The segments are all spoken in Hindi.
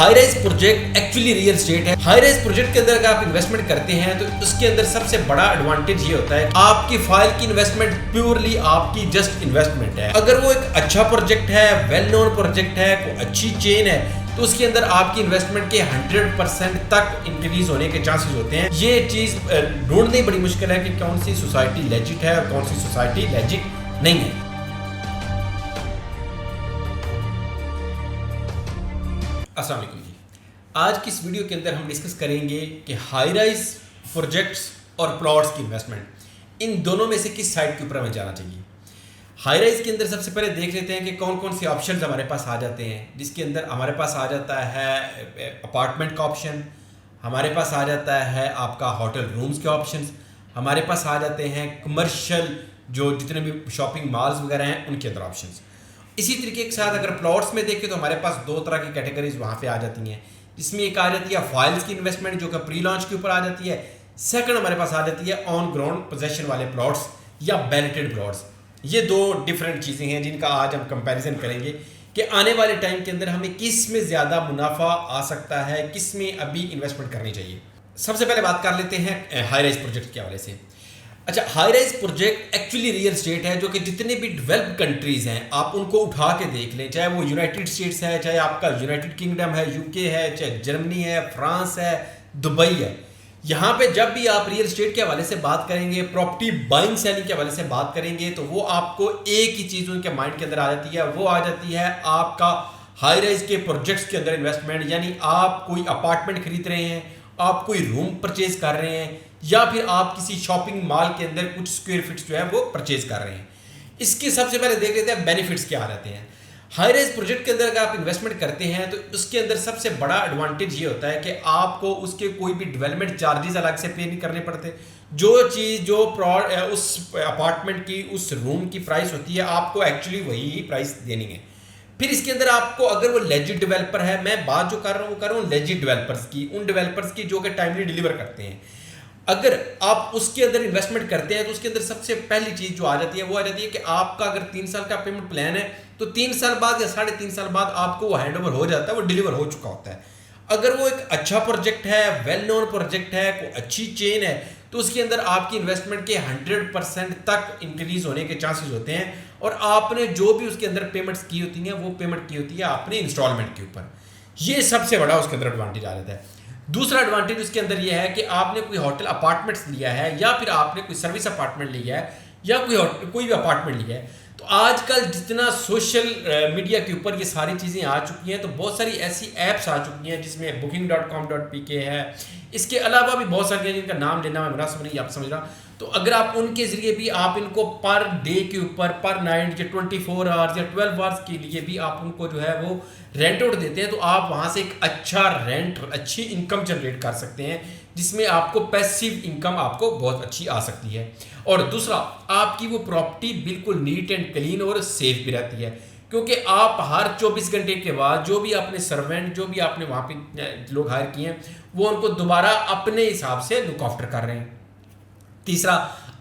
High rise project actually real estate है। हाई राइज प्रोजेक्ट के अंदर अगर आप इन्वेस्टमेंट करते हैं तो उसके अंदर सबसे बड़ा एडवांटेज ये होता है आपकी फाइल की इन्वेस्टमेंट प्योरली आपकी जस्ट इन्वेस्टमेंट है। अगर वो एक अच्छा प्रोजेक्ट है, वेल नोन प्रोजेक्ट है, कोई अच्छी चेन है, तो उसके अंदर आपकी इन्वेस्टमेंट के 100% तक इंक्रीज होने के चांसेस होते हैं। ये चीज ढूंढनी बड़ी मुश्किल है कि कौन सी सोसाइटी लेजिट है और कौन सी सोसाइटी लेजिट नहीं है। अस्सलाम वालेकुम जी, आज की इस वीडियो के अंदर हम डिस्कस करेंगे कि हाई राइज प्रोजेक्ट्स और प्लॉट्स की इन्वेस्टमेंट इन दोनों में से किस साइड के ऊपर हमें जाना चाहिए। हाई राइज के अंदर सबसे पहले देख लेते हैं कि कौन कौन से ऑप्शंस हमारे पास आ जाते हैं, जिसके अंदर हमारे पास आ जाता है अपार्टमेंट का ऑप्शन, हमारे पास आ जाता है आपका होटल रूम्स के ऑप्शंस, हमारे पास आ जाते हैं कमर्शियल जो जितने भी शॉपिंग मॉल्स वगैरह हैं उनके अंदर ऑप्शंस। इसी तरीके के साथ अगर प्लॉट्स में देखें तो हमारे पास दो तरह की कैटेगरीज वहाँ पे आ जाती हैं, जिसमें एक आ जाती है फाइल्स की इन्वेस्टमेंट जो कि प्री लॉन्च के ऊपर आ जाती है। सेकंड हमारे पास आ जाती है ऑन ग्राउंड पोजेशन वाले प्लॉट्स या बैलेटेड प्लॉट्स। ये दो डिफरेंट चीज़ें हैं जिनका आज हम कंपैरिजन करेंगे कि आने वाले टाइम के अंदर हमें किस में ज़्यादा मुनाफा आ सकता है, किस में अभी इन्वेस्टमेंट करनी चाहिए। सबसे पहले बात कर लेते हैं हाई राइज प्रोजेक्ट के हवाले से। अच्छा, high rise project actually real estate है जो कि जितने भी डेवलप्ड कंट्रीज हैं आप उनको उठा के देख लें, चाहे वो यूनाइटेड स्टेट्स है, चाहे आपका यूनाइटेड किंगडम है, यूके है, चाहे जर्मनी है, फ्रांस है, दुबई है। यहाँ पे जब भी आप रियल एस्टेट के हवाले से बात करेंगे, प्रॉपर्टी बाइंग सेलिंग के हवाले से बात करेंगे, तो वो आपको एक ही चीज़ उनके माइंड के अंदर आ जाती है, वो आ जाती है आपका हाई राइज के प्रोजेक्ट्स के अंदर इन्वेस्टमेंट। यानी आप कोई अपार्टमेंट खरीद रहे हैं, आप कोई रूम परचेज कर रहे हैं, या फिर आप किसी शॉपिंग मॉल के अंदर कुछ स्क्वायर फीट्स जो है वो परचेज कर रहे हैं। इसके सबसे पहले देख लेते हैं बेनिफिट्स क्या आ जाते हैं। हाई राइज प्रोजेक्ट के अंदर अगर आप इन्वेस्टमेंट करते हैं तो उसके अंदर सबसे बड़ा एडवांटेज ये होता है कि आपको उसके कोई भी डेवलपमेंट चार्जेस अलग से पे नहीं करने पड़ते। जो चीज़ जो उस अपार्टमेंट की, उस रूम की प्राइस होती है, आपको एक्चुअली वही प्राइस देनी है। फिर इसके अंदर आपको अगर वो लेजिट डेवलपर है, मैं बात जो कर रहा हूँ वो कर रहा हूँ लेजिट डेवलपर्स की, उन डेवलपर्स की जो कि टाइमली डिलीवर करते हैं। अगर आप उसके अंदर इन्वेस्टमेंट करते हैं तो उसके अंदर सबसे पहली चीज जो आ जाती है वो आ जाती है कि आपका अगर 3 साल का पेमेंट प्लान है तो 3 साल बाद या 3.5 साल बाद आपको वो हैंड ओवर हो जाता है, वो डिलीवर हो चुका होता है। अगर वो एक अच्छा प्रोजेक्ट है, वेल नोन प्रोजेक्ट है, कोई अच्छी चेन है, तो उसके अंदर आपकी इन्वेस्टमेंट के 100% तक इंक्रीज होने के चांसेस होते हैं। और आपने जो भी उसके अंदर पेमेंट्स की होती हैं वो पेमेंट की होती है आपने इंस्टॉलमेंट के ऊपर। ये सबसे बड़ा उसके अंदर एडवांटेज आ जाता है। दूसरा एडवांटेज उसके अंदर यह है कि आपने कोई होटल अपार्टमेंट्स लिया है, या फिर आपने कोई सर्विस अपार्टमेंट लिया है, या कोई भी अपार्टमेंट लिया है, तो आजकल जितना सोशल मीडिया के ऊपर ये सारी चीज़ें आ चुकी हैं, तो बहुत सारी ऐसी ऐप्स आ चुकी हैं जिसमें booking.com.pk है, इसके अलावा भी बहुत सारी हैं जिनका नाम लेना मैं मुनासिब नहीं आप समझ रहा। तो अगर आप उनके ज़रिए भी आप इनको पर डे के ऊपर, पर नाइट या 24 आवर्स या 12 आवर्स के लिए भी आप उनको जो है वो रेंट आउट देते हैं, तो आप वहाँ से एक अच्छा रेंट, अच्छी इनकम जनरेट कर सकते हैं, जिसमें आपको पैसिव इनकम आपको बहुत अच्छी आ सकती है। और दूसरा, आपकी वो प्रॉपर्टी बिल्कुल नीट एंड क्लीन और सेफ भी रहती है, क्योंकि आप हर 24 घंटे के बाद जो भी अपने सर्वेंट, जो भी आपने वहाँ पे लोग हायर किए हैं, वो उनको दोबारा अपने हिसाब से लुक आफ्टर कर रहे हैं। तीसरा,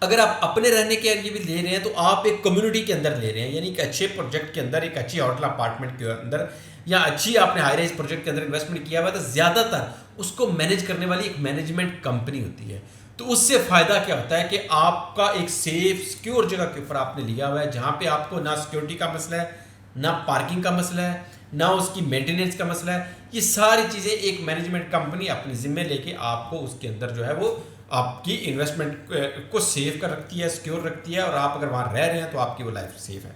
अगर आप अपने रहने के लिए भी ले रहे हैं तो आप एक कम्युनिटी के अंदर ले रहे हैं, यानी एक अच्छे प्रोजेक्ट के अंदर, एक अच्छी होटल अपार्टमेंट के अंदर, या अच्छी आपने हाई राइज प्रोजेक्ट के अंदर इन्वेस्टमेंट किया हुआ है, तो ज़्यादातर उसको मैनेज करने वाली एक मैनेजमेंट कंपनी होती है। तो उससे फ़ायदा क्या होता है कि आपका एक सेफ सिक्योर जगह के ऊपर आपने लिया हुआ है, जहाँ पे आपको ना सिक्योरिटी का मसला है, ना पार्किंग का मसला है, ना उसकी मेंटेनेंस का मसला है। ये सारी चीज़ें एक मैनेजमेंट कंपनी अपने ज़िम्मे लेके आपको उसके अंदर जो है वो आपकी इन्वेस्टमेंट को सेव कर रखती है, सिक्योर रखती है, और आप अगर वहाँ रह रहे हैं तो आपकी वो लाइफ सेफ है।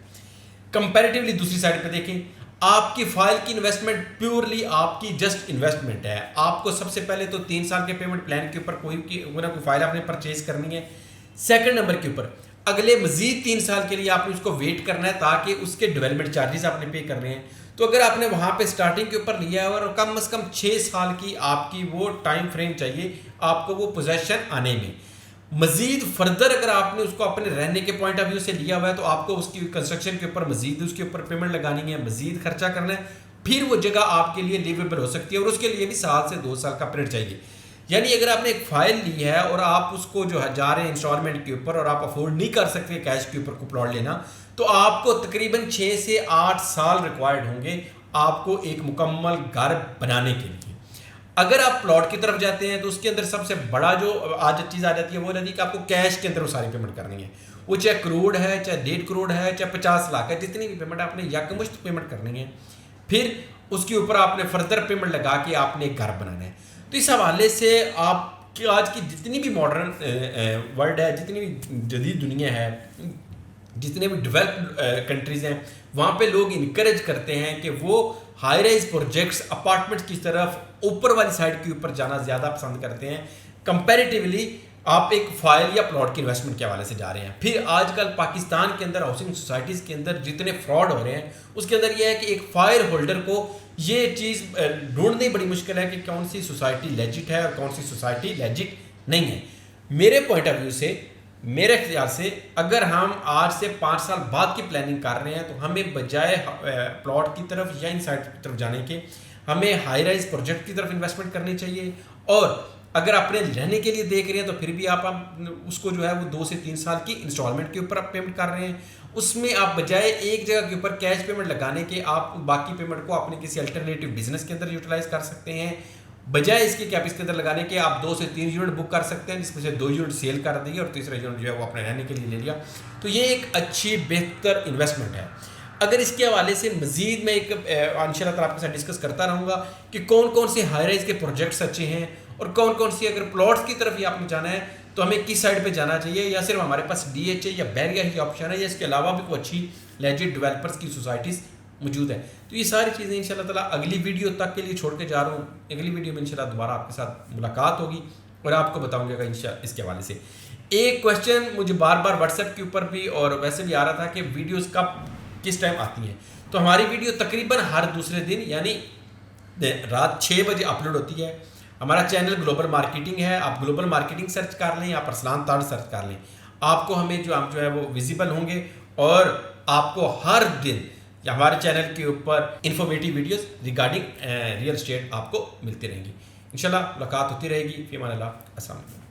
कंपैरेटिवली दूसरी साइड पे देखें, आपकी फाइल की इन्वेस्टमेंट प्योरली आपकी जस्ट इन्वेस्टमेंट है। आपको सबसे पहले तो 3 साल के पेमेंट प्लान के ऊपर कोई फाइल आपने परचेज करनी है। सेकंड नंबर के ऊपर अगले मजीद 3 साल के लिए आपने उसको वेट करना है, ताकि उसके डेवलपमेंट चार्जेस आपने पे करने हैं। तो अगर आपने वहाँ पे स्टार्टिंग के ऊपर लिया है और कम से कम 6 साल की आपकी वो टाइम फ्रेम चाहिए आपको वो पोजेशन आने में। मजीद फर्दर अगर आपने उसको अपने रहने के पॉइंट ऑफ व्यू से लिया हुआ है तो आपको उसकी कंस्ट्रक्शन के ऊपर मजीद उसके ऊपर पेमेंट लगानी है, मजीद खर्चा करना है, फिर वो जगह आपके लिए लिवेबल हो सकती है, और उसके लिए भी 1 से 2 साल का पीरियड चाहिए। यानी अगर आपने एक फाइल ली है और आप उसको जो है जा रहे हैं इंस्टॉलमेंट के ऊपर, और आप अफोर्ड नहीं कर सकते कैश के ऊपर को प्लॉट लेना, तो आपको तकरीबन 6 से 8 साल रिक्वायर्ड होंगे आपको एक मुकम्मल घर बनाने के लिए। अगर आप प्लॉट की तरफ जाते हैं तो उसके अंदर सबसे बड़ा जो आज चीज़ आ जाती है वो रहती है कि आपको कैश के अंदर वो सारी पेमेंट करनी है। वो चाहे करोड़ है, चाहे 1.5 करोड़ है, चाहे 50 लाख है, जितनी भी पेमेंट आपने यकमुश्त पेमेंट करनी है, फिर उसके ऊपर आपने फर्दर पेमेंट लगा के आपने एक घर बनाना है। तो इस हवाले से आपकी आज की जितनी भी मॉडर्न वर्ल्ड है, जितनी भी जदीद दुनिया है, जितने भी डेवलप्ड कंट्रीज़ हैं, वहाँ पे लोग इनकरेज करते हैं कि वो हाई राइज प्रोजेक्ट्स अपार्टमेंट्स की तरफ ऊपर वाली साइड के ऊपर जाना ज़्यादा पसंद करते हैं कंपैरेटिवली आप एक फाइल या प्लॉट की इन्वेस्टमेंट के हवाले से जा रहे हैं। फिर आजकल पाकिस्तान के अंदर हाउसिंग सोसाइटीज़ के अंदर जितने फ्रॉड हो रहे हैं उसके अंदर यह है कि एक फाइल होल्डर को ये चीज़ ढूंढनी बड़ी मुश्किल है कि कौन सी सोसाइटी लेजिट है और कौन सी सोसाइटी लेजिट नहीं है। मेरे पॉइंट ऑफ व्यू से, मेरे ख्याल से, अगर हम आज से 5 साल बाद की प्लानिंग कर रहे हैं तो हमें बजाय प्लॉट की तरफ या इन साइड की तरफ जाने के हमें हाई राइज प्रोजेक्ट की तरफ इन्वेस्टमेंट करनी चाहिए। और अगर अपने रहने के लिए देख रहे हैं तो फिर भी आप उसको जो है वो 2 से 3 साल की इंस्टॉलमेंट के ऊपर आप पेमेंट कर रहे हैं। उसमें आप बजाय एक जगह के ऊपर कैश पेमेंट लगाने के आप बाकी पेमेंट को अपने किसी अल्टरनेटिव बिजनेस के अंदर यूटिलाइज कर सकते हैं। बजाय इसके कि आप इसके अंदर लगाने के आप 2 से 3 यूनिट बुक कर सकते हैं, जिसमें से 2 यूनिट सेल कर दिए और तीसरा यूनिट जो है वो अपने रहने के लिए ले लिया। तो ये एक अच्छी बेहतर इन्वेस्टमेंट है। अगर इसके हवाले से मज़ीद मैं एक इंशाल्लाह आपके साथ डिस्कस करता रहूँगा कि कौन कौन से हाई राइज के प्रोजेक्ट्स अच्छे हैं और कौन कौन सी, अगर प्लॉट्स की तरफ ही आपने जाना है तो हमें किस साइड पे जाना चाहिए, या सिर्फ हमारे पास DHA या बैरिया ही ऑप्शन है या इसके अलावा भी कोई अच्छी लेजिट डेवलपर्स की सोसाइटीज़ मौजूद है। तो ये सारी चीज़ें इंशाल्लाह ताला अगली वीडियो तक के लिए छोड़ के जा रहा हूँ। अगली वीडियो में इंशाल्लाह दोबारा आपके साथ मुलाकात होगी और आपको बताऊँगा इंशाल्लाह इसके हवाले से। एक क्वेश्चन मुझे बार बार व्हाट्सएप के ऊपर भी और वैसे भी आ रहा था कि वीडियोज़ कब किस टाइम आती हैं। तो हमारी वीडियो तकरीबन हर दूसरे दिन यानी रात 6 बजे अपलोड होती है। हमारा चैनल ग्लोबल मार्केटिंग है, आप ग्लोबल मार्केटिंग सर्च कर लें, आप अरसलान ताड़ सर्च कर लें, आपको हमें जो है वो विजिबल होंगे और आपको हर दिन हमारे चैनल के ऊपर informative videos regarding real estate आपको मिलती रहेंगी। इंशाल्लाह मुलाकात होती रहेगी। फ़ी अमान अल्लाह। अस्सलाम वालेकुम।